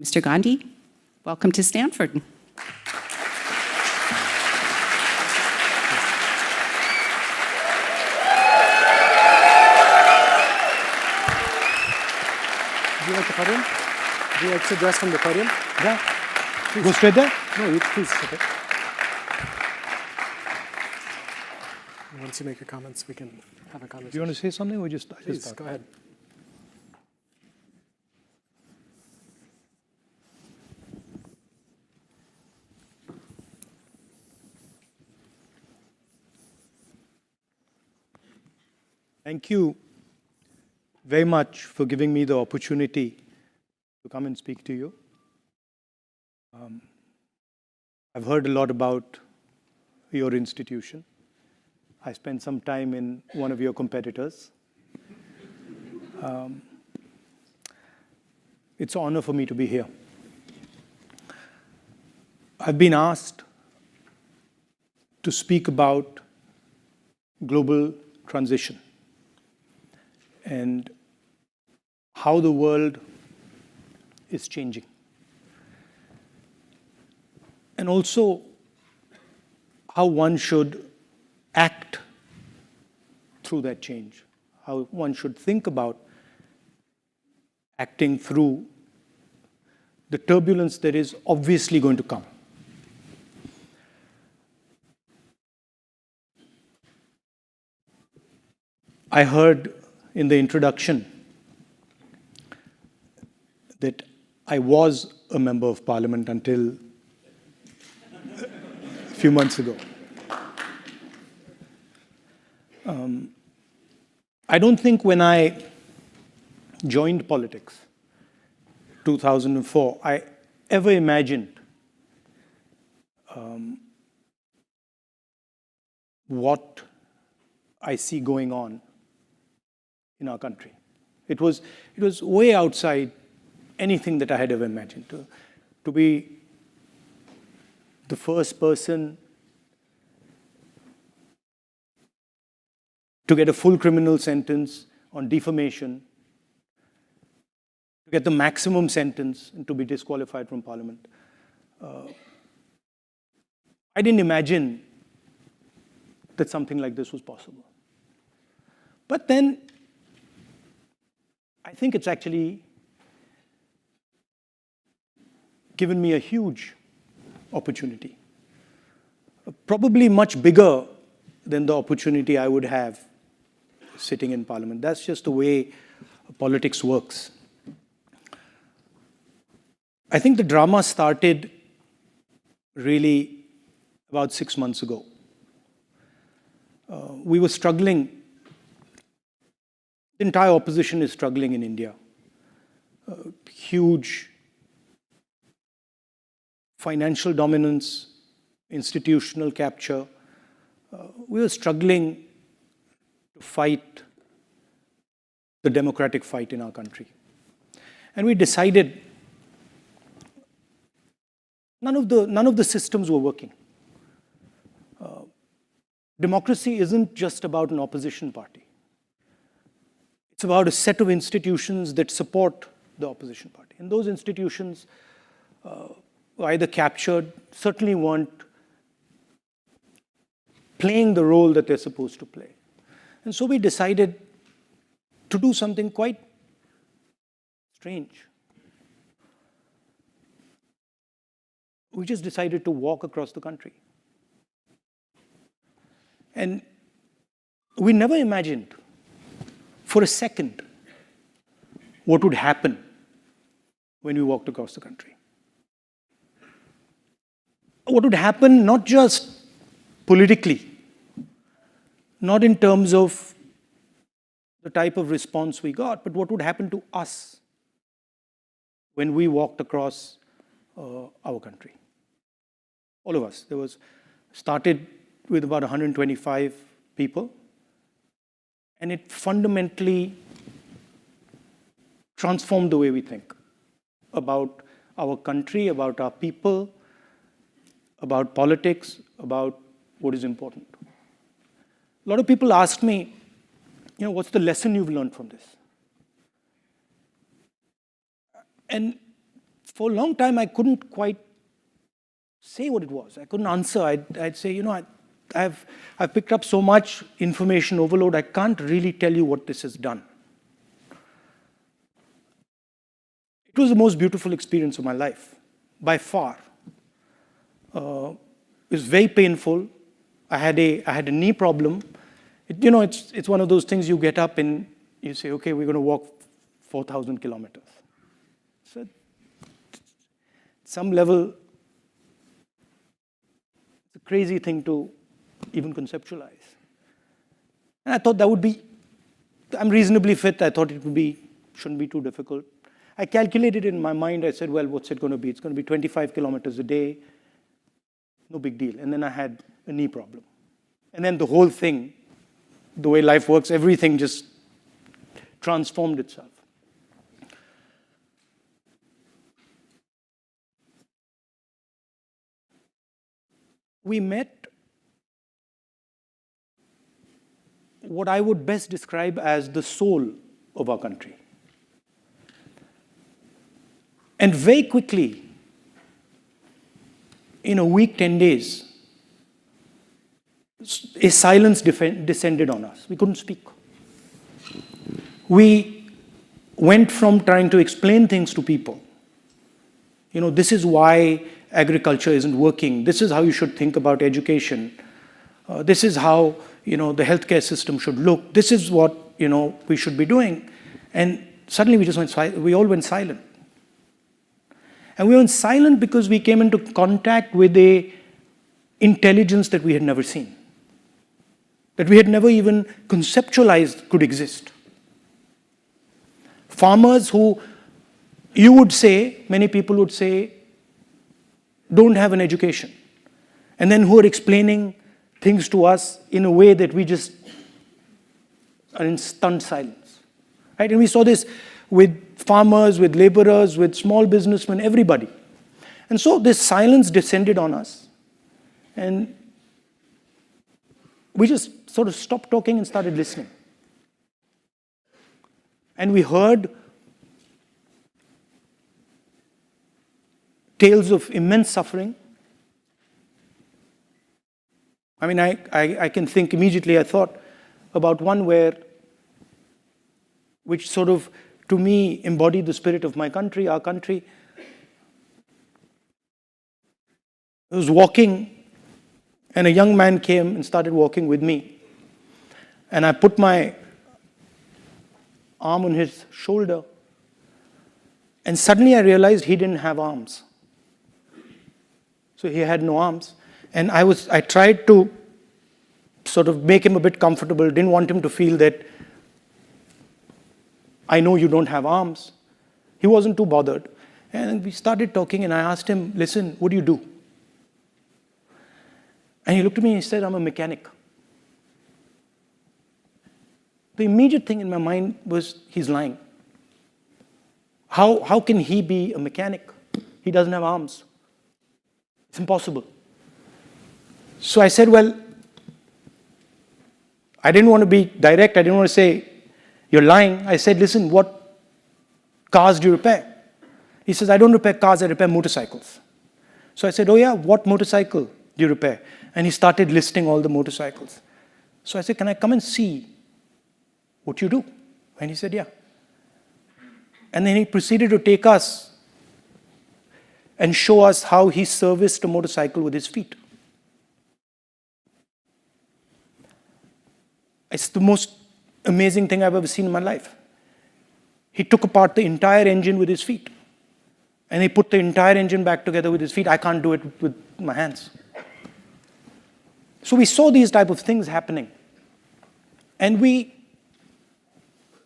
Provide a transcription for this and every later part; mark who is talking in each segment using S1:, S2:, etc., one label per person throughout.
S1: Mr. Gandhi, welcome to Stanford.
S2: Would you like the podium? Would you like to address from the podium?
S3: Yeah. Go straight there?
S2: No, you please sit it. Once you make your comments, we can have a conversation.
S3: Do you want to say something or just
S2: Please,
S3: start?
S2: go ahead.
S3: Thank you very much for giving me the opportunity to come and speak to you. I've heard a lot about your institution. I spent some time in one of your competitors. It's an honor for me to be here. I've been asked to speak about global transition and how the world is changing. And also how one should act through that change, how one should think about acting through the turbulence that is obviously going to come. I heard in the introduction that I was a member of parliament until a few months ago. I don't think when I joined politics, 2004, I ever imagined what I see going on in our country. It was way outside anything that I had ever imagined. To be the first person to get a full criminal sentence on defamation, to get the maximum sentence and to be disqualified from parliament. I didn't imagine that something like this was possible. But then I think it's actually given me a huge opportunity, probably much bigger than the opportunity I would have sitting in parliament. That's just the way politics works. I think the drama started really about 6 months ago. We were struggling. The entire opposition is struggling in India. Huge financial dominance, institutional capture. We were struggling to fight the democratic fight in our country. And we decided none of the systems were working. Democracy isn't just about an opposition party. It's about a set of institutions that support the opposition party. And those institutions were either captured, certainly weren't playing the role that they're supposed to play. And so we decided to do something quite strange. We just decided to walk across the country. And we never imagined for a second what would happen when we walked across the country. What would happen not just politically, not in terms of the type of response we got, but what would happen to us when we walked across our country. All of us. Started with about 125 people, and it fundamentally transformed the way we think about our country, about our people, about politics, about what is important. A lot of people ask me, what's the lesson you've learned from this? And for a long time, I couldn't quite say what it was. I couldn't answer. I'd say, I've picked up so much information overload, I can't really tell you what this has done. It was the most beautiful experience of my life, by far. It was very painful. I had a knee problem. It's one of those things you get up and you say, okay, we're going to walk 4,000 kilometers. So, at some level, it's a crazy thing to even conceptualize. And I thought I'm reasonably fit. I thought shouldn't be too difficult. I calculated in my mind. I said, well, what's it going to be? It's going to be 25 kilometers a day. No big deal. And then I had a knee problem. And then the whole thing, the way life works, everything just transformed itself. We met what I would best describe as the soul of our country. And very quickly, in a week, 10 days, a silence descended on us. We couldn't speak. We went from trying to explain things to people. This is why agriculture isn't working. This is how you should think about education. This is how, the healthcare system should look. This is what, we should be doing. And suddenly we all went silent. And we went silent because we came into contact with a intelligence that we had never seen, that we had never even conceptualized could exist. Farmers who many people would say, don't have an education, and then who are explaining things to us in a way that we just are in stunned silence. Right? And we saw this with farmers, with laborers, with small businessmen, everybody. And so this silence descended on us. And we just sort of stopped talking and started listening. And we heard tales of immense suffering. I mean, I can think immediately, I thought about one which sort of, to me, embodied the spirit of my country, our country. I was walking, and a young man came and started walking with me. And I put my arm on his shoulder, and suddenly I realized he didn't have arms. So he had no arms. And I tried to sort of make him a bit comfortable, didn't want him to feel that I know you don't have arms. He wasn't too bothered. And we started talking, and I asked him, listen, what do you do? And he looked at me and he said, I'm a mechanic. The immediate thing in my mind was, he's lying. How can he be a mechanic? He doesn't have arms. It's impossible. So I said, well, I didn't want to be direct. I didn't want to say, you're lying. I said, listen, what cars do you repair? He says, I don't repair cars, I repair motorcycles. So I said, oh yeah, what motorcycle do you repair? And he started listing all the motorcycles. So I said, can I come and see what you do? And he said, yeah. And then he proceeded to take us and show us how he serviced a motorcycle with his feet. It's the most amazing thing I've ever seen in my life. He took apart the entire engine with his feet. And he put the entire engine back together with his feet. I can't do it with my hands. So we saw these type of things happening. And we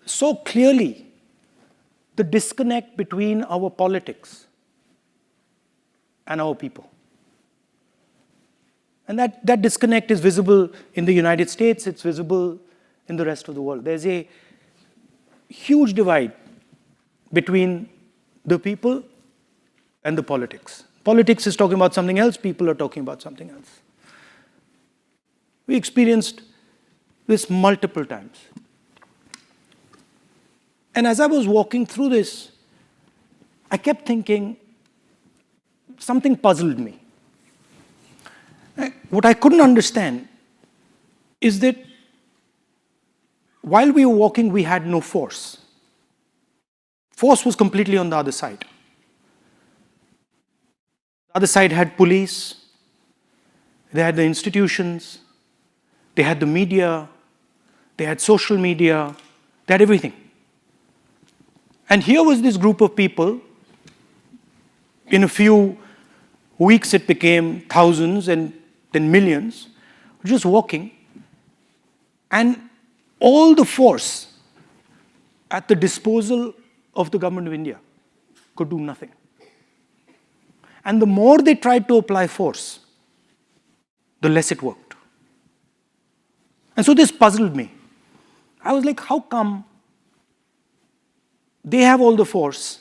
S3: saw clearly the disconnect between our politics and our people. And that disconnect is visible in the United States, it's visible in the rest of the world. There's a huge divide between the people and the politics. Politics is talking about something else, people are talking about something else. We experienced this multiple times. And as I was walking through this, I kept thinking, something puzzled me. What I couldn't understand is that while we were walking, we had no force. Force was completely on the other side. The other side had police, they had the institutions, they had the media, they had social media, they had everything. And here was this group of people. In a few weeks, it became thousands and then millions, just walking. And all the force at the disposal of the government of India could do nothing. And the more they tried to apply force, the less it worked. And so this puzzled me. I was like, how come they have all the force,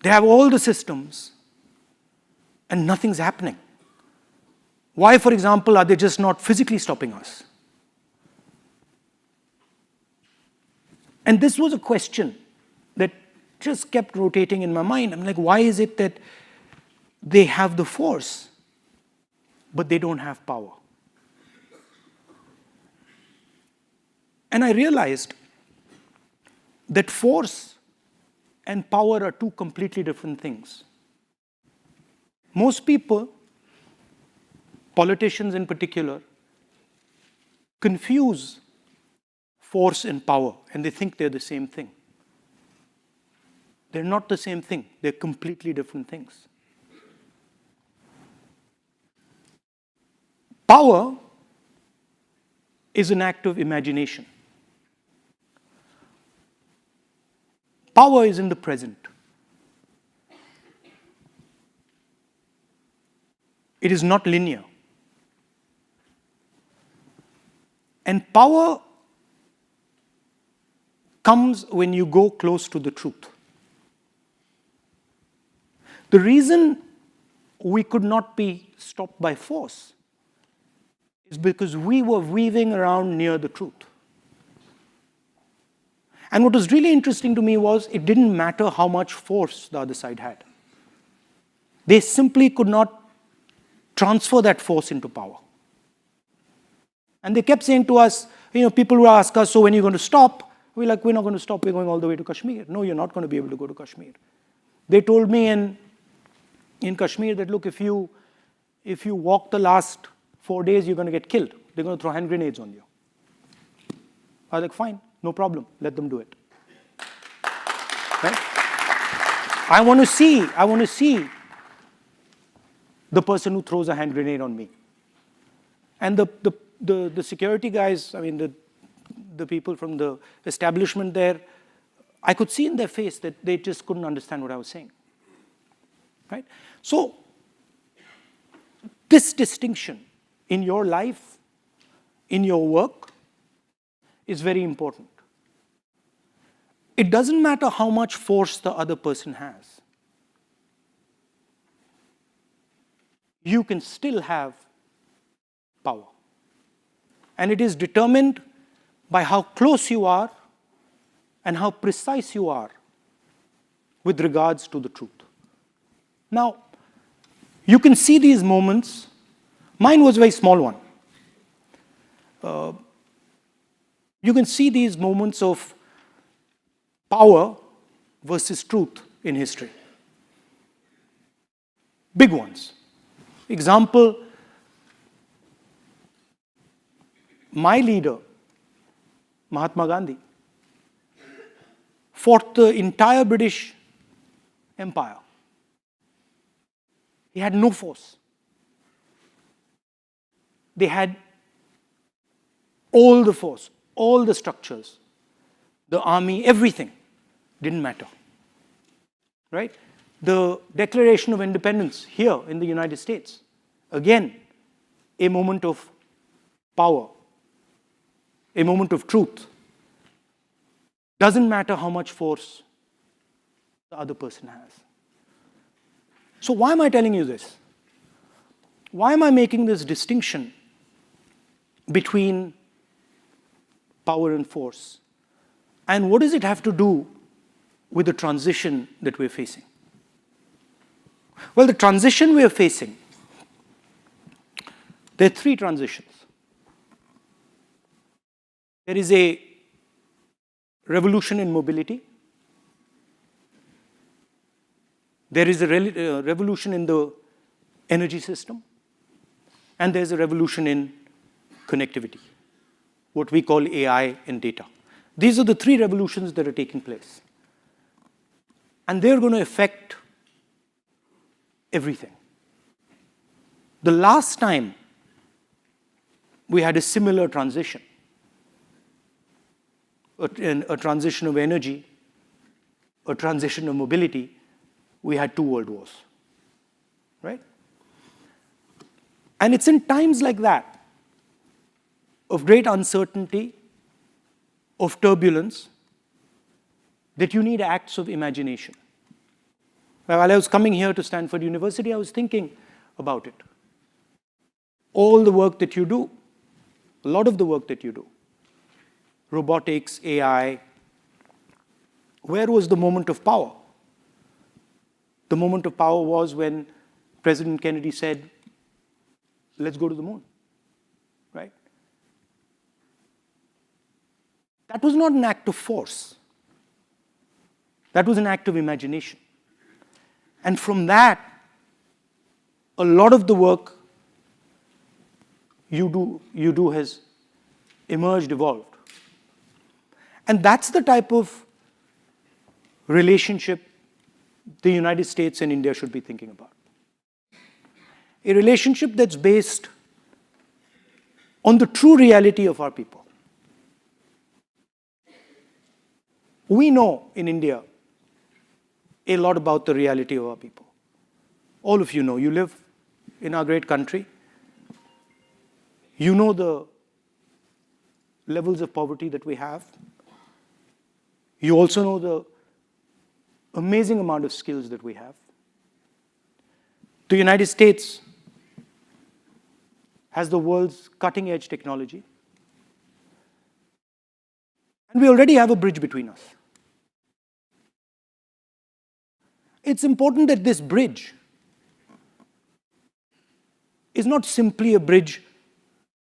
S3: they have all the systems, and nothing's happening? Why, for example, are they just not physically stopping us? And this was a question that just kept rotating in my mind. I'm like, why is it that they have the force, but they don't have power? And I realized that force and power are two completely different things. Most people, politicians in particular, confuse force and power, and they think they're the same thing. They're not the same thing. They're completely different things. Power is an act of imagination. Power is in the present. It is not linear. And power comes when you go close to the truth. The reason we could not be stopped by force is because we were weaving around near the truth. And what was really interesting to me was it didn't matter how much force the other side had. They simply could not transfer that force into power. And they kept saying to us, people would ask us, so when are you going to stop? We're like, we're not going to stop, we're going all the way to Kashmir. No, you're not going to be able to go to Kashmir. They told me in Kashmir that, look, if you walk the last 4 days, you're going to get killed. They're going to throw hand grenades on you. I was like, fine, no problem, let them do it. Right? I want to see the person who throws a hand grenade on me. And the security guys, the people from the establishment there, I could see in their face that they just couldn't understand what I was saying. Right? So, this distinction in your life, in your work, is very important. It doesn't matter how much force the other person has. You can still have power. And it is determined by how close you are and how precise you are with regards to the truth. Now, you can see these moments. Mine was a very small one. You can see these moments of power versus truth in history. Big ones. Example, my leader, Mahatma Gandhi, fought the entire British Empire. He had no force. They had all the force, all the structures, the army, everything. Didn't matter. Right? The Declaration of Independence here in the United States, again, a moment of power, a moment of truth. Doesn't matter how much force the other person has. So why am I telling you this? Why am I making this distinction between power and force? And what does it have to do with the transition that we're facing? Well, the transition we are facing, there are three transitions. There is a revolution in mobility. There is a revolution in the energy system. And there's a revolution in connectivity, what we call AI and data. These are the three revolutions that are taking place. And they're going to affect everything. The last time we had a similar transition, a transition of energy, a transition of mobility, we had 2 world wars, right? And it's in times like that, of great uncertainty, of turbulence, that you need acts of imagination. While I was coming here to Stanford University, I was thinking about it. All the work that you do, a lot of the work that you do, robotics, AI, where was the moment of power? The moment of power was when President Kennedy said, let's go to the moon, right? That was not an act of force. That was an act of imagination. And from that, a lot of the work you do has emerged, evolved. And that's the type of relationship the United States and India should be thinking about. A relationship that's based on the true reality of our people. We know in India a lot about the reality of our people. All of you know. You live in our great country. You know the levels of poverty that we have. You also know the amazing amount of skills that we have. The United States has the world's cutting-edge technology. And we already have a bridge between us. It's important that this bridge is not simply a bridge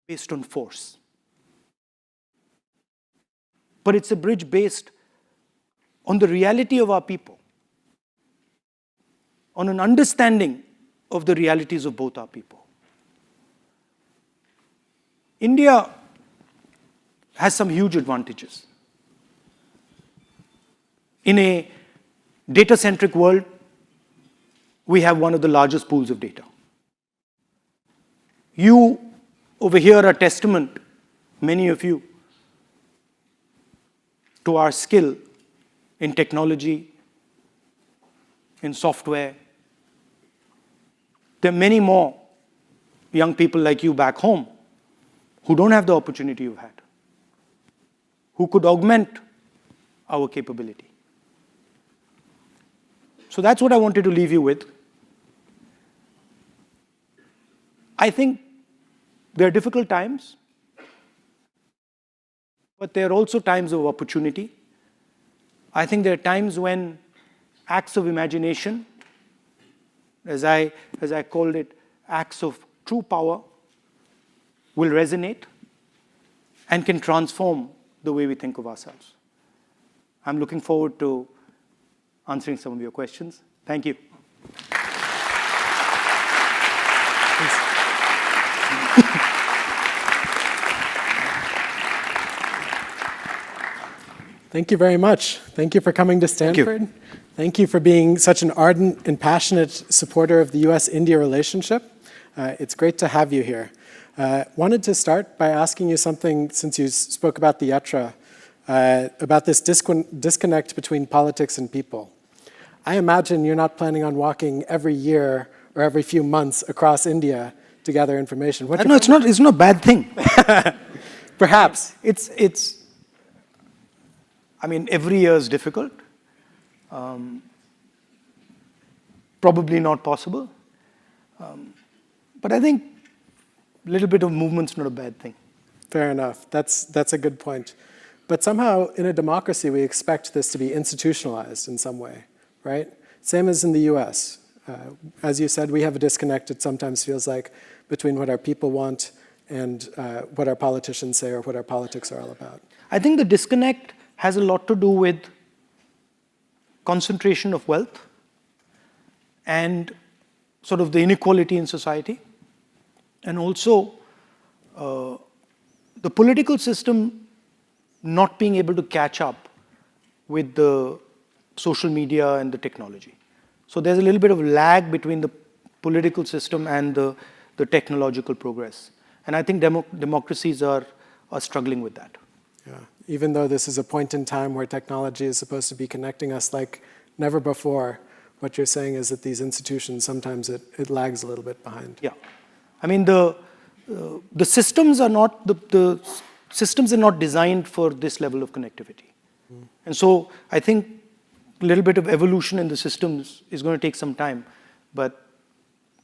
S3: based on force, but it's a bridge based on the reality of our people, on an understanding of the realities of both our people. India has some huge advantages. In a data-centric world, we have one of the largest pools of data. You over here are testament, many of you, to our skill in technology, in software. There are many more young people like you back home who don't have the opportunity you've had, who could augment our capability. So that's what I wanted to leave you with. I think there are difficult times, but there are also times of opportunity. I think there are times when acts of imagination, as I called it, acts of true power, will resonate and can transform the way we think of ourselves. I'm looking forward to answering some of your questions. Thank you.
S2: Thank you very much. Thank you for coming to Stanford. Thank you for being such an ardent and passionate supporter of the US-India relationship. It's great to have you here. Wanted to start by asking you something, since you spoke about the yatra, about this disconnect between politics and people. I imagine you're not planning on walking every year or every few months across India to gather information.
S3: No, it's not a bad thing.
S2: Perhaps.
S3: I mean, every year is difficult. Probably not possible. But I think a little bit of movement's not a bad thing.
S2: Fair enough. That's a good point. But somehow, in a democracy, we expect this to be institutionalized in some way, right? Same as in the US. As you said, we have a disconnect, it sometimes feels like, between what our people want and what our politicians say or what our politics are all about.
S3: I think the disconnect has a lot to do with concentration of wealth and sort of the inequality in society, and also the political system not being able to catch up with the social media and the technology. So there's a little bit of lag between the political system and the technological progress. And I think democracies are struggling with that.
S2: Yeah. Even though this is a point in time where technology is supposed to be connecting us like never before, what you're saying is that these institutions, sometimes it lags a little bit behind.
S3: Yeah. I mean, the systems are not, the systems are not designed for this level of connectivity. And so I think a little bit of evolution in the systems is going to take some time, but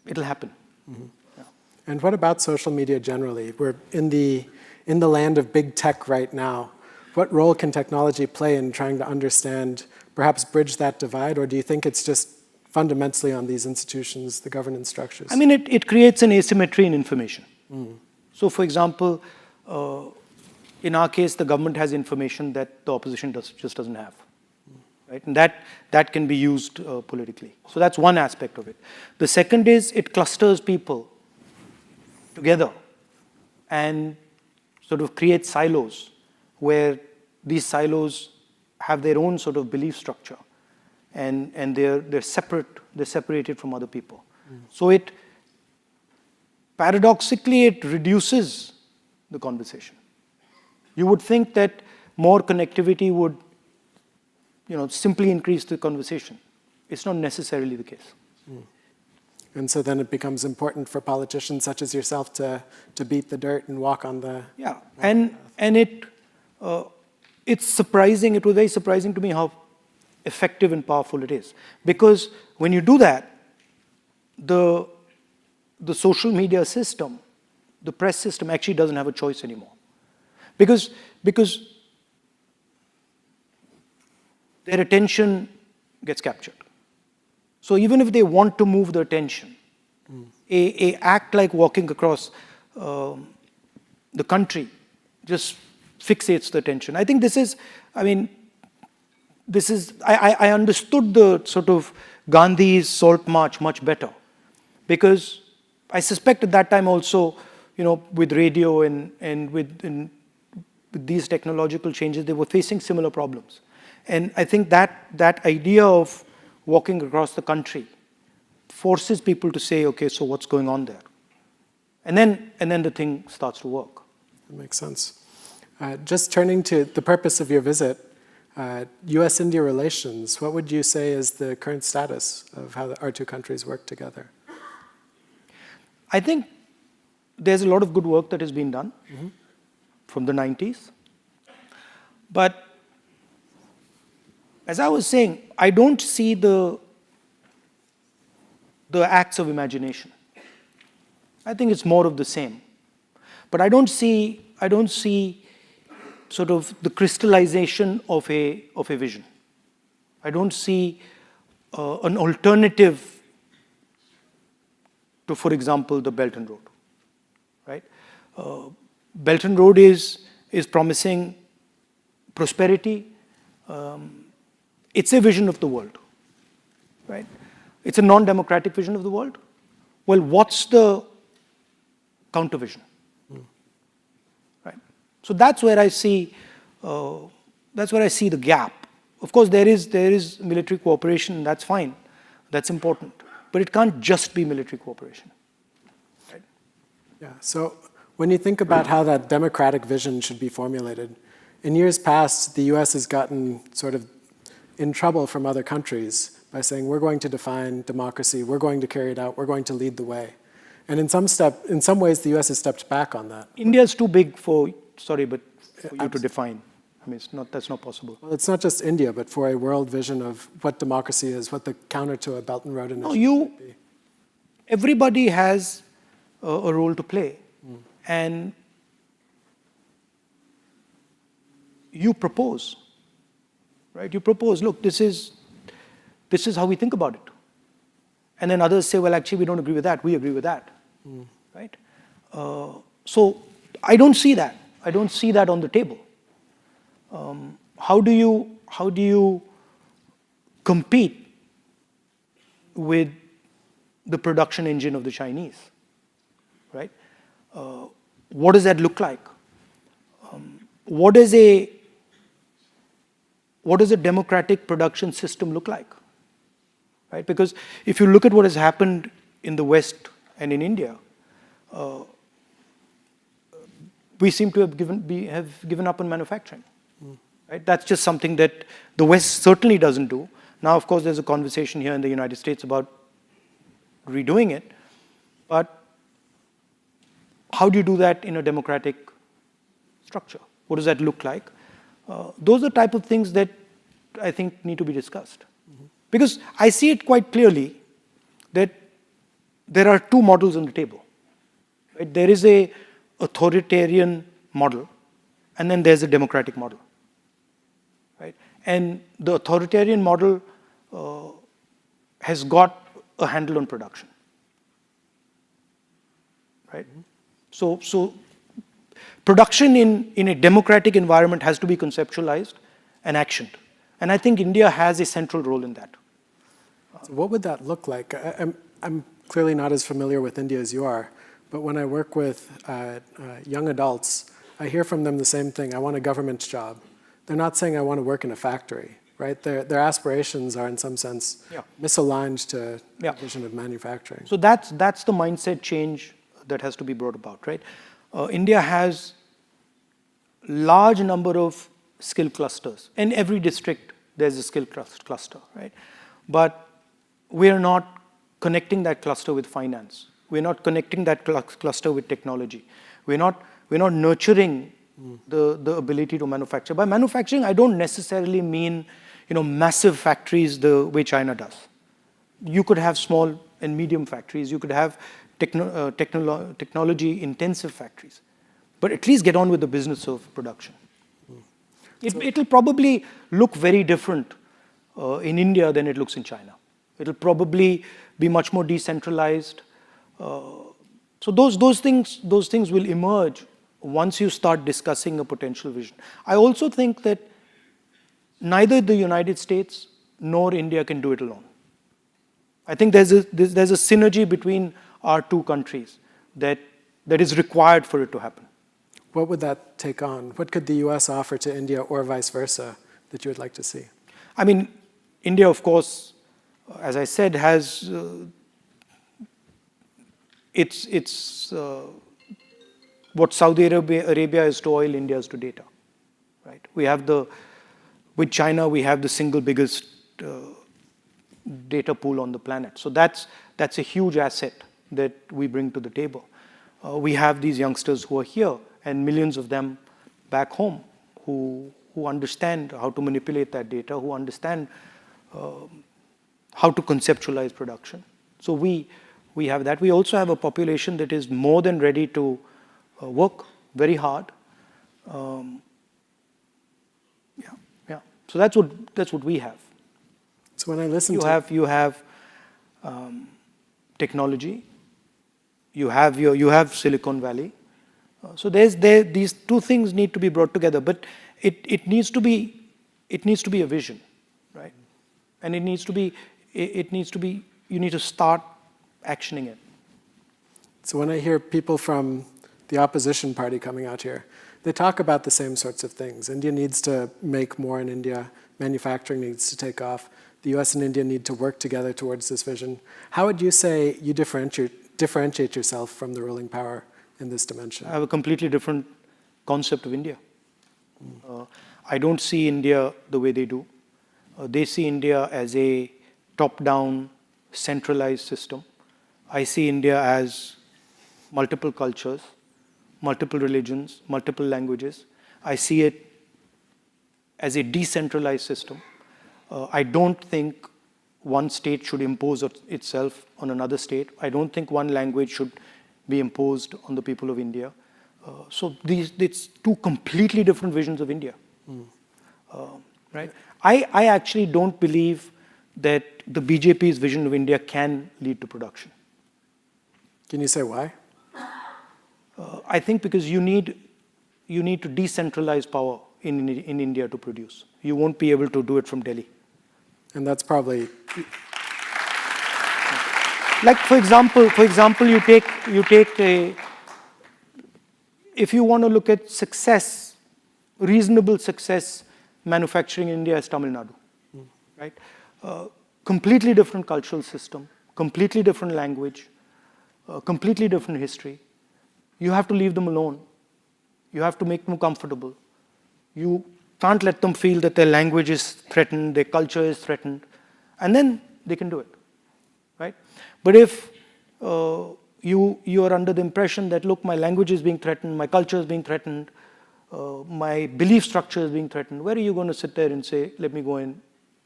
S3: it'll happen. Yeah.
S2: And what about social media generally? We're in the land of big tech right now. What role can technology play in trying to understand, perhaps bridge that divide, or do you think it's just fundamentally on these institutions, the governance structures?
S3: I mean, it creates an asymmetry in information. So, for example, in our case, the government has information that the opposition just doesn't have. Right? And that can be used politically. So that's one aspect of it. The second is it clusters people together and sort of creates silos where these silos have their own sort of belief structure, and they're separated from other people. So paradoxically it reduces the conversation. You would think that more connectivity would simply increase the conversation. It's not necessarily the case.
S2: And so then it becomes important for politicians such as yourself to beat the dirt and walk on the...
S3: Yeah, and it's surprising, it was very surprising to me how effective and powerful it is. Because when you do that, the social media system, the press system actually doesn't have a choice anymore. Because their attention gets captured. So even if they want to move the attention, a act like walking across the country just fixates the attention. I think I understood the sort of Gandhi's Salt March much better, because I suspect at that time also, with radio and with these technological changes, they were facing similar problems. And I think that idea of walking across the country forces people to say, okay, so what's going on there? And then the thing starts to work.
S2: That makes sense. Just turning to the purpose of your visit, US-India relations, what would you say is the current status of how our two countries work together?
S3: I think there's a lot of good work that has been done from the 90s. But as I was saying, I don't see the acts of imagination. I think it's more of the same. But I don't see sort of the crystallization of a vision. I don't see an alternative to, for example, the Belt and Road. Right? Belt and Road is promising prosperity. It's a vision of the world. Right? It's a non-democratic vision of the world. Well, what's the counter vision? Right? So that's where I see the gap. Of course, there is military cooperation. That's fine. That's important. But it can't just be military cooperation. Right?
S2: Yeah. So when you think about how that democratic vision should be formulated, in years past, the US has gotten sort of in trouble from other countries by saying, we're going to define democracy, we're going to carry it out, we're going to lead the way. And in some ways, the US has stepped back on that.
S3: India is too big for you to define. I mean, that's not possible.
S2: Well, it's not just India, but for a world vision of what democracy is, what the counter to a Belt and Road initiative would be.
S3: Everybody has a role to play. And you propose, right? You propose, look, this is how we think about it. And then others say, well, actually, we don't agree with that. We agree with that, right? So I don't see that. I don't see that on the table. How do you compete with the production engine of the Chinese, right? What does that look like? What does a democratic production system look like, right? Because if you look at what has happened in the West and in India, we seem to have given up on manufacturing, right? That's just something that the West certainly doesn't do. Now, of course, there's a conversation here in the United States about redoing it, but how do you do that in a democratic structure? What does that look like? Those are the type of things that I think need to be discussed. Because I see it quite clearly that there are two models on the table. Right? There is a authoritarian model, and then there's a democratic model. Right? And the authoritarian model has got a handle on production. Right? So production in a democratic environment has to be conceptualized and actioned. And I think India has a central role in that.
S2: So what would that look like? I'm clearly not as familiar with India as you are, but when I work with young adults, I hear from them the same thing. I want a government job. They're not saying I want to work in a factory, right? Their aspirations are in some sense misaligned to the vision of manufacturing.
S3: So that's the mindset change that has to be brought about, right? India has large number of skill clusters. In every district, there's a skill cluster, right? But we are not connecting that cluster with finance. We're not connecting that cluster with technology. We're not nurturing the ability to manufacture. By manufacturing, I don't necessarily mean massive factories the way China does. You could have small and medium factories. You could have technology-intensive factories. But at least get on with the business of production. It'll probably look very different in India than it looks in China. It'll probably be much more decentralized. So those things will emerge once you start discussing a potential vision. I also think that neither the United States nor India can do it alone. I think there's a synergy between our two countries that is required for it to happen.
S2: What would that take on? What could the US offer to India or vice versa that you would like to see?
S3: I mean, India, of course, as I said, has it's what Saudi Arabia is to oil, India is to data, right? With China, we have the single biggest data pool on the planet. So that's a huge asset that we bring to the table. We have these youngsters who are here, and millions of them back home who understand how to manipulate that data, who understand how to conceptualize production. So we have that. We also have a population that is more than ready to work very hard. So that's what we have.
S2: So when I listen
S3: you have technology. You have Silicon Valley. So these two things need to be brought together, but it needs to be a vision, right? And you need to start actioning it.
S2: So when I hear people from the opposition party coming out here, they talk about the same sorts of things. India needs to make more in India. Manufacturing needs to take off. The US and India need to work together towards this vision. How would you say you differentiate yourself from the ruling power in this dimension?
S3: I have a completely different concept of India. I don't see India the way they do. They see India as a top-down, centralized system. I see India as multiple cultures, multiple religions, multiple languages. I see it as a decentralized system. I don't think one state should impose itself on another state. I don't think one language should be imposed on the people of India. So it's two completely different visions of India. Right? I actually don't believe that the BJP's vision of India can lead to production.
S2: Can you say why?
S3: I think because you need to decentralize power in India to produce. You won't be able to do it from Delhi.
S2: And that's probably...
S3: Like, for example, you take if you want to look at success, reasonable success, manufacturing in India is Tamil Nadu, right? Completely different cultural system, completely different language, completely different history. You have to leave them alone. You have to make them comfortable. You can't let them feel that their language is threatened, their culture is threatened, and then they can do it, right? But if you are under the impression that, look, my language is being threatened, my culture is being threatened, my belief structure is being threatened, where are you going to sit there and say, let me go and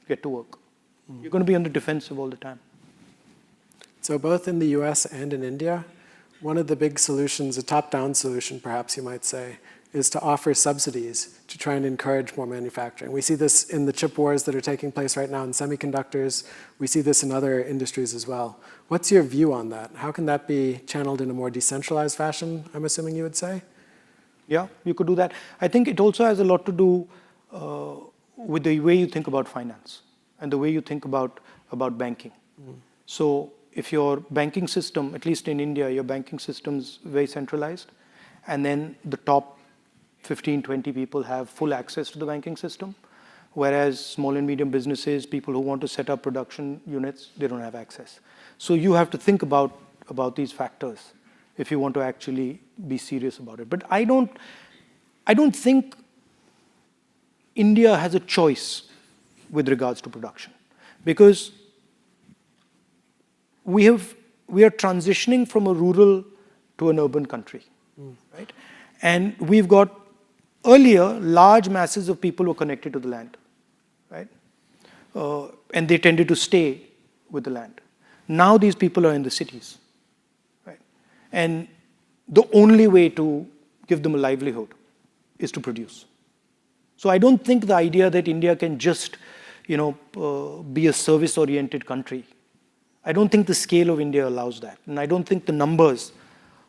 S3: get to work? You're going to be on the defensive all the time.
S2: So both in the US and in India, one of the big solutions, a top-down solution perhaps you might say, is to offer subsidies to try and encourage more manufacturing. We see this in the chip wars that are taking place right now in semiconductors. We see this in other industries as well. What's your view on that? How can that be channeled in a more decentralized fashion, I'm assuming you would say?
S3: Yeah, you could do that. I think it also has a lot to do with the way you think about finance and the way you think about banking. So if your banking system, at least in India, your banking system is very centralized, and then the top 15, 20 people have full access to the banking system, whereas small and medium businesses, people who want to set up production units, they don't have access. So you have to think about these factors if you want to actually be serious about it. But I don't think India has a choice with regards to production, because we are transitioning from a rural to an urban country, right? And we've got earlier large masses of people who are connected to the land, right? And they tended to stay with the land. Now these people are in the cities, right? And the only way to give them a livelihood is to produce. So I don't think the idea that India can just, be a service-oriented country. I don't think the scale of India allows that, and I don't think the numbers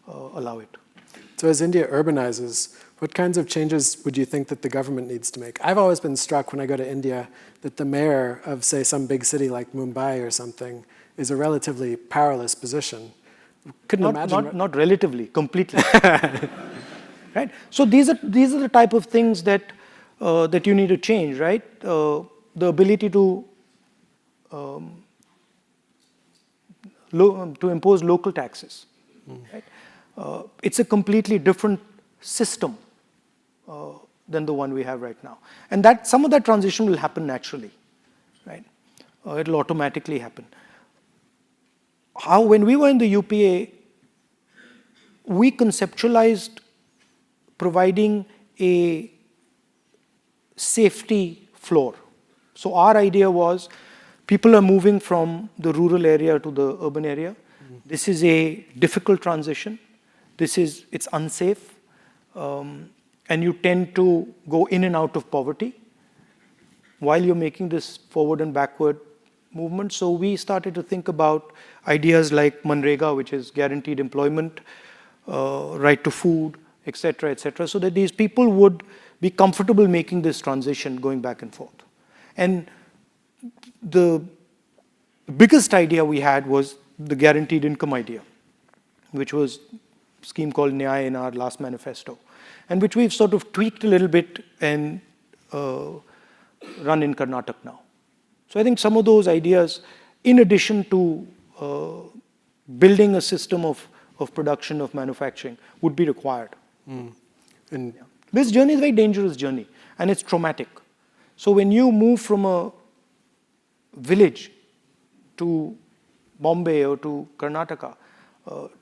S3: allow it.
S2: So as India urbanizes, what kinds of changes would you think that the government needs to make? I've always been struck when I go to India that the mayor of, say, some big city like Mumbai or something is a relatively powerless position. Couldn't imagine.
S3: Not relatively, completely. Right? So these are the type of things that you need to change, right? The ability to impose local taxes. Right? It's a completely different system than the one we have right now. And that some of that transition will happen naturally, right? It'll automatically happen. When we were in the UPA, we conceptualized providing a safety floor. So our idea was, people are moving from the rural area to the urban area. This is a difficult transition. It's unsafe. And you tend to go in and out of poverty while you're making this forward and backward movement. So we started to think about ideas like Manrega, which is guaranteed employment, right to food, et cetera, so that these people would be comfortable making this transition going back and forth. And the biggest idea we had was the guaranteed income idea, which was a scheme called Nyaya in our last manifesto, and which we've sort of tweaked a little bit and run in Karnataka now. So I think some of those ideas, in addition to building a system of production, of manufacturing, would be required. And this journey is a very dangerous journey, and it's traumatic. So when you move from a village to Bombay or to Karnataka,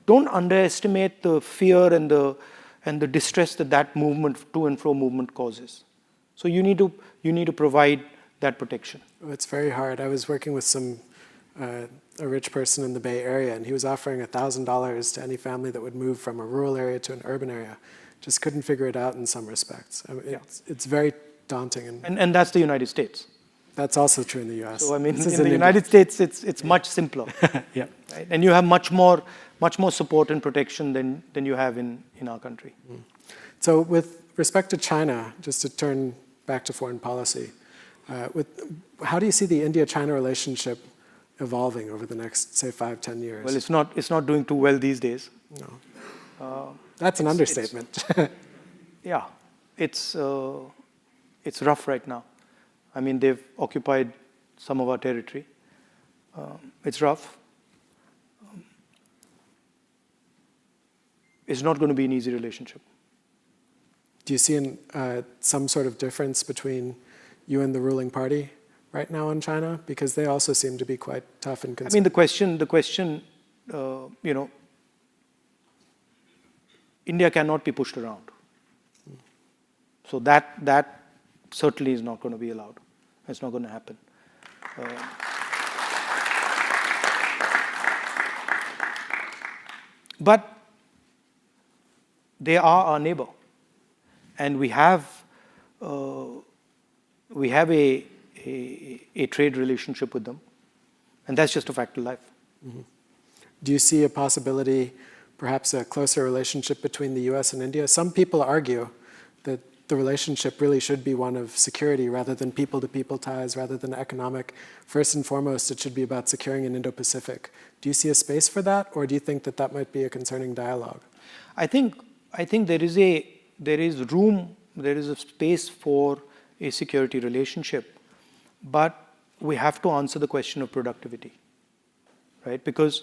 S3: don't underestimate the fear and the distress that movement, to and fro movement, causes. So you need to provide that protection.
S2: Oh, it's very hard. I was working with a rich person in the Bay Area, and he was offering $1,000 to any family that would move from a rural area to an urban area. Just couldn't figure it out in some respects. I mean, it's very daunting.
S3: And that's the United States.
S2: That's also true in the US.
S3: So I mean,
S2: This
S3: in
S2: is
S3: the
S2: India.
S3: United States, it's much simpler.
S2: Yeah.
S3: Right? And you have much more support and protection than you have in our country.
S2: So with respect to China, just to turn back to foreign policy, how do you see the India-China relationship evolving over the next, say, 5, 10 years?
S3: Well, it's not doing too well these days.
S2: No. That's an understatement.
S3: Yeah, it's rough right now. I mean, they've occupied some of our territory. It's rough. It's not going to be an easy relationship.
S2: Do you see some sort of difference between you and the ruling party right now in China? Because they also seem to be quite tough and
S3: I mean, the question, India cannot be pushed around. So that certainly is not going to be allowed. It's not going to happen. But they are our neighbor, and we have a trade relationship with them, and that's just a fact of life.
S2: Mm-hmm. Do you see a possibility, perhaps a closer relationship between the US and India? Some people argue that the relationship really should be one of security rather than people-to-people ties, rather than economic. First and foremost, it should be about securing an Indo-Pacific. Do you see a space for that, or do you think that that might be a concerning dialogue?
S3: I think there is a space for a security relationship, but we have to answer the question of productivity, right? Because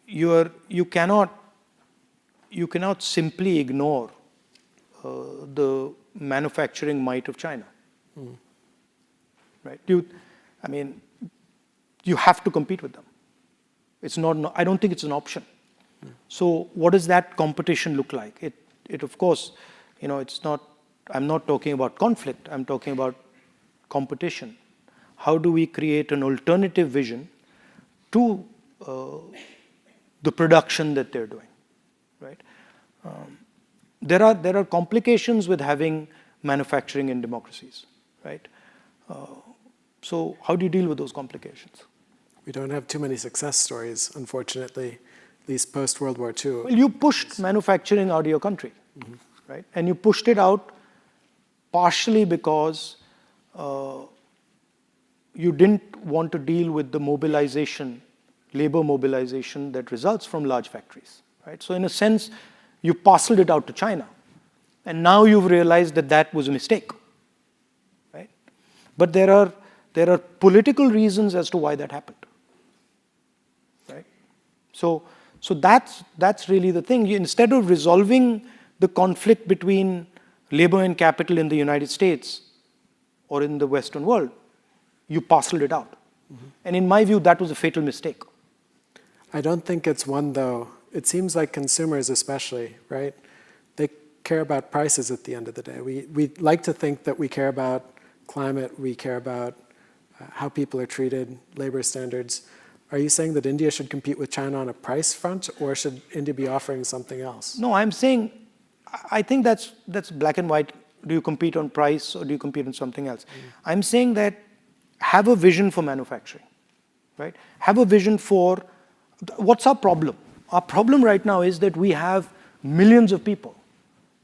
S3: you cannot simply ignore the manufacturing might of China, right? You have to compete with them. It's not. I don't think it's an option. So what does that competition look like? It of course, it's not. I'm not talking about conflict. I'm talking about competition. How do we create an alternative vision to the production that they're doing, right? There are complications with having manufacturing in democracies, right? So how do you deal with those complications?
S2: We don't have too many success stories, unfortunately, at least post-World War II.
S3: Well, you pushed manufacturing out of your country, right? And you pushed it out partially because you didn't want to deal with the labor mobilization that results from large factories, right? So in a sense, you parceled it out to China. And now you've realized that that was a mistake, right? But there are political reasons as to why that happened, right? So that's really the thing. Instead of resolving the conflict between labor and capital in the United States or in the Western world, you parceled it out. And in my view, that was a fatal mistake.
S2: I don't think it's one, though. It seems like consumers especially, right? They care about prices at the end of the day. We like to think that we care about climate, we care about how people are treated, labor standards. Are you saying that India should compete with China on a price front, or should India be offering something else?
S3: No, I'm saying, I think that's black and white. Do you compete on price or do you compete on something else? I'm saying that have a vision for manufacturing, right? Have a vision for, what's our problem? Our problem right now is that we have millions and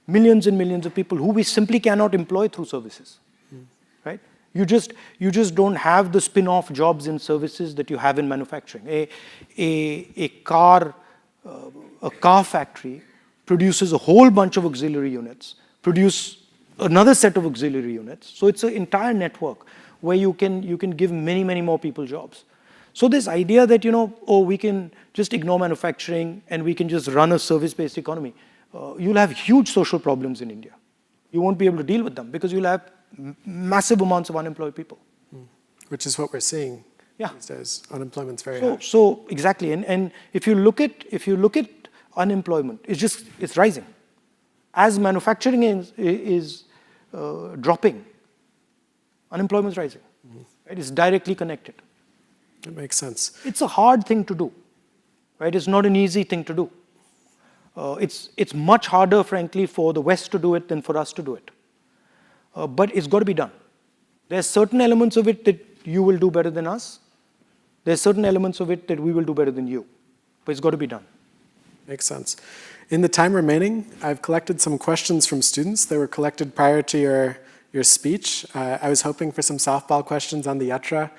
S3: millions of people who we simply cannot employ through services, right? You just don't have the spin-off jobs in services that you have in manufacturing. A car factory produces a whole bunch of auxiliary units, produce another set of auxiliary units. So it's an entire network where you can give many more people jobs. So this idea that, we can just ignore manufacturing and we can just run a service-based economy, you'll have huge social problems in India. You won't be able to deal with them because you'll have massive amounts of unemployed people.
S2: Which is what we're seeing
S3: Yeah.
S2: these days. Unemployment's very high.
S3: So exactly, and if you look at unemployment, it's rising. As manufacturing is dropping, unemployment is rising. Right? It's directly connected.
S2: That makes sense.
S3: It's a hard thing to do, right? It's not an easy thing to do. It's much harder, frankly, for the West to do it than for us to do it. But it's got to be done. There's certain elements of it that you will do better than us. There's certain elements of it that we will do better than you. But it's got to be done.
S2: Makes sense. In the time remaining, I've collected some questions from students. They were collected prior to your speech. I was hoping for some softball questions on the yatra.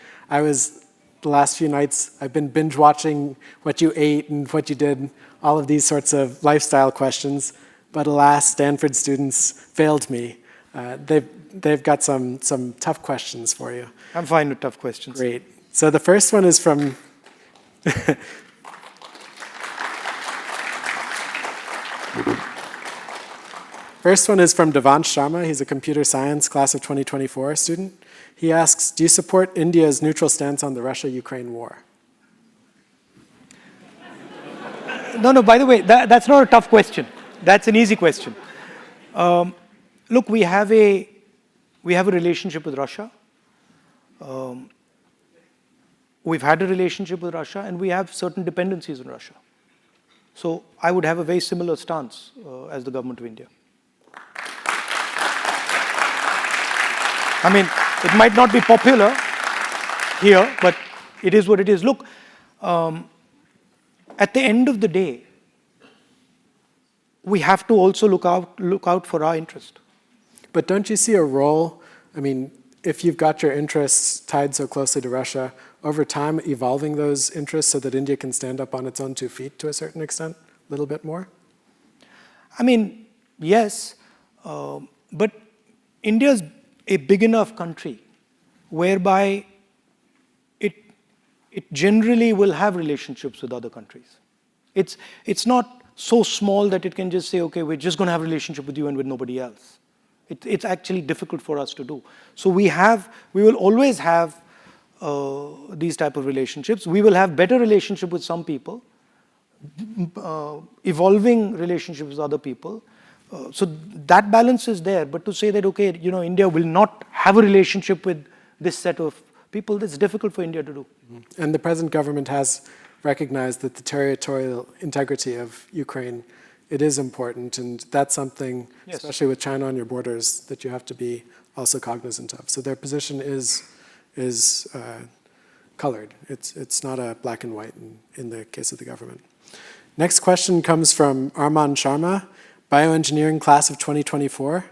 S2: The last few nights, I've been binge watching what you ate and what you did, all of these sorts of lifestyle questions. But alas, Stanford students failed me. They've got some tough questions for you.
S3: I'm fine with tough questions.
S2: Great. So the first one is from Devansh Sharma. He's a computer science class of 2024 student. He asks, do you support India's neutral stance on the Russia-Ukraine war?
S3: No, by the way, that's not a tough question. That's an easy question. Look, we have a relationship with Russia. We've had a relationship with Russia, and we have certain dependencies on Russia. So I would have a very similar stance as the government of India. I mean, it might not be popular here, but it is what it is. Look, at the end of the day, we have to also look out for our interest.
S2: But don't you see a role, I mean, if you've got your interests tied so closely to Russia, over time evolving those interests so that India can stand up on its own 2 feet to a certain extent, a little bit more?
S3: I mean, yes, but India's a big enough country whereby it generally will have relationships with other countries. It's not so small that it can just say, okay, we're just going to have a relationship with you and with nobody else. It's actually difficult for us to do. So we will always have these type of relationships. We will have better relationship with some people, evolving relationships with other people. So that balance is there. But to say that, okay, India will not have a relationship with this set of people, that's difficult for India to do.
S2: And the present government has recognized that the territorial integrity of Ukraine, it is important, and that's something,
S3: yes,
S2: especially with China on your borders, that you have to be also cognizant of. So their position is colored. It's not a black and white in the case of the government. Next question comes from Arman Sharma, bioengineering class of 2024.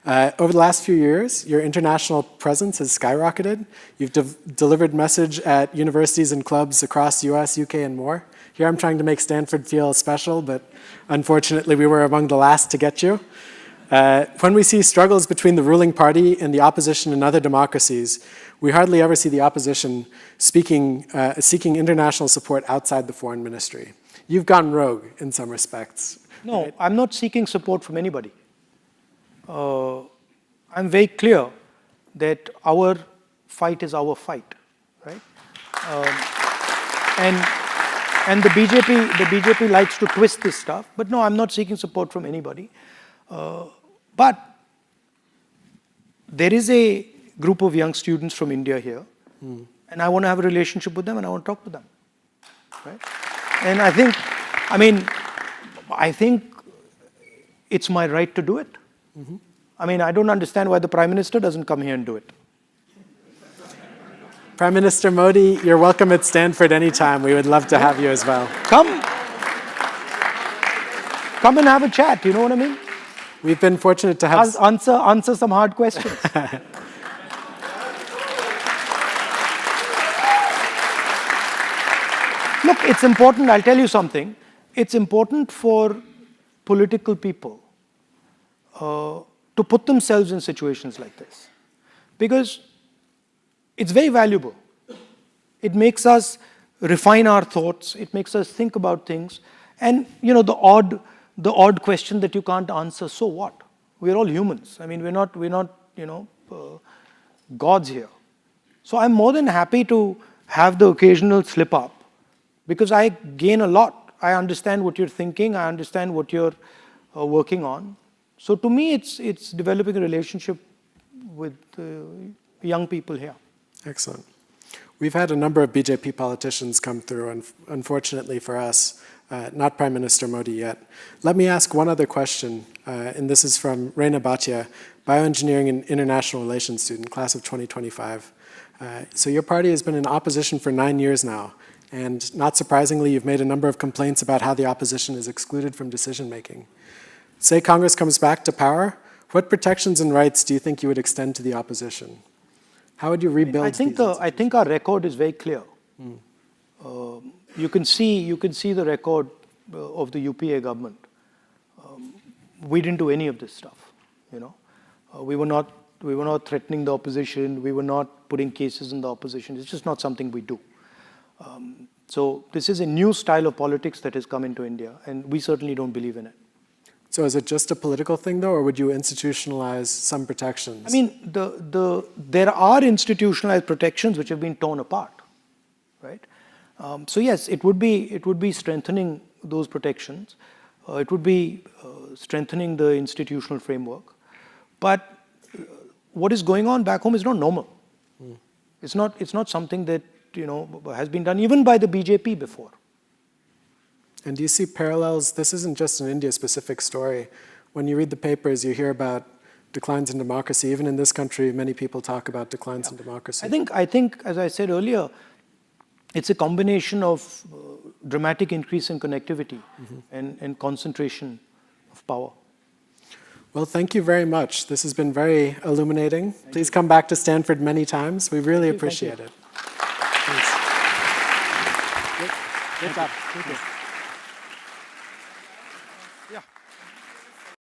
S2: Over the last few years, your international presence has skyrocketed. You've delivered message at universities and clubs across the US, UK, and more. Here I'm trying to make Stanford feel special, but unfortunately we were among the last to get you. When we see struggles between the ruling party and the opposition in other democracies, we hardly ever see the opposition seeking international support outside the foreign ministry. You've gone rogue in some respects.
S3: No,
S2: right?
S3: I'm not seeking support from anybody. I'm very clear that our fight is our fight, right? And the BJP likes to twist this stuff. But no, I'm not seeking support from anybody. But there is a group of young students from India here, and I want to have a relationship with them, and I want to talk to them, right? And I think it's my right to do it. I mean, I don't understand why the Prime Minister doesn't come here and do it.
S2: Prime Minister Modi, you're welcome at Stanford anytime. We would love to have you as well.
S3: Come and have a chat, you know what I mean?
S2: We've been fortunate to have...
S3: Answer some hard questions. Look, it's important, I'll tell you something. It's important for political people to put themselves in situations like this, because it's very valuable. It makes us refine our thoughts. It makes us think about things. And the odd question that you can't answer. So what? We're all humans. I mean, we're not gods here. So I'm more than happy to have the occasional slip up, because I gain a lot. I understand what you're thinking. I understand what you're working on. So to me, it's developing a relationship with young people here.
S2: Excellent. We've had a number of BJP politicians come through, and unfortunately for us, not Prime Minister Modi yet. Let me ask one other question, and this is from Reina Bhatia, Bioengineering and International Relations student, class of 2025. So your party has been in opposition for 9 years now, and not surprisingly, you've made a number of complaints about how the opposition is excluded from decision-making. Say Congress comes back to power, what protections and rights do you think you would extend to the opposition? How would you rebuild these?
S3: I think our record is very clear. You can see the record of the UPA government. We didn't do any of this stuff. We were not threatening the opposition. We were not putting cases in the opposition. It's just not something we do. So this is a new style of politics that has come into India, and we certainly don't believe in it.
S2: So is it just a political thing, though, or would you institutionalize some protections?
S3: I mean, there are institutionalized protections which have been torn apart, right? So yes, it would be strengthening those protections. It would be strengthening the institutional framework. But what is going on back home is not normal. It's not something that has been done even by the BJP before.
S2: And do you see parallels? This isn't just an India-specific story. When you read the papers, you hear about declines in democracy. Even in this country, many people talk about declines in democracy.
S3: I think, as I said earlier, it's a combination of dramatic increase in connectivity and concentration of power.
S2: Well, thank you very much. This has been very illuminating. Please come back to Stanford many times. We really appreciate it. Thanks.
S3: Good job. Thank you.